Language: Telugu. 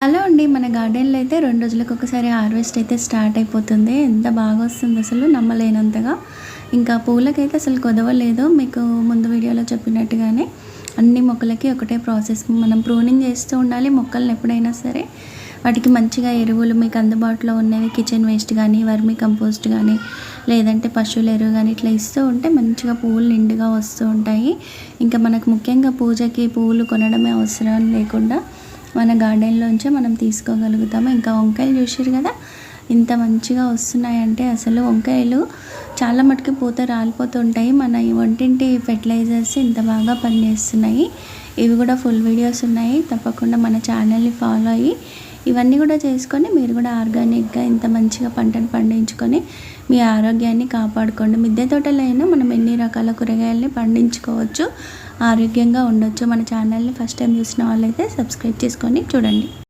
హలో అండి. మన గార్డెన్‌లో అయితే 2 రోజులకు ఒకసారి హార్వెస్ట్ అయితే స్టార్ట్ అయిపోతుంది. ఎంత బాగా వస్తుంది అసలు నమ్మలేనంతగా. ఇంకా పూలకైతే అసలు కొదవలేదు. మీకు ముందు వీడియోలో చెప్పినట్టుగానే అన్ని మొక్కలకి ఒకటే ప్రాసెస్. మనం ప్రూనింగ్ చేస్తూ ఉండాలి మొక్కల్ని ఎప్పుడైనా సరే. వాటికి మంచిగా ఎరువులు మీకు అందుబాటులో ఉన్నవి కిచెన్ వేస్ట్ కానీ, వర్మీ కంపోస్ట్ కానీ, లేదంటే పశువుల ఎరువు కానీ ఇట్లా ఇస్తూ ఉంటే మంచిగా పువ్వులు నిండుగా వస్తూ ఉంటాయి. ఇంకా మనకు ముఖ్యంగా పూజకి పువ్వులు కొనడమే అవసరం లేకుండా మన గార్డెన్లోంచే మనం తీసుకోగలుగుతాము. ఇంకా వంకాయలు చూసారు కదా, ఇంత మంచిగా వస్తున్నాయంటే అసలు వంకాయలు చాలా మటుకు పూత రాలిపోతుంటాయి. మన ఈ వంటింటి ఫెర్టిలైజర్స్ ఇంత బాగా పనిచేస్తున్నాయి. ఇవి కూడా ఫుల్ వీడియోస్ ఉన్నాయి. తప్పకుండా మన ఛానల్ని ఫాలో అయ్యి ఇవన్నీ కూడా చేసుకొని మీరు కూడా ఆర్గానిక్గా ఇంత మంచిగా పంటను పండించుకొని మీ ఆరోగ్యాన్ని కాపాడుకోండి. మిద్దె తోటలో అయినా మనం ఎన్ని రకాల కూరగాయలని పండించుకోవచ్చు, ఆరోగ్యంగా ఉండొచ్చు. మన ఛానల్ని ఫస్ట్ టైం చూసిన వాళ్ళైతే సబ్స్క్రైబ్ చేసుకొని చూడండి.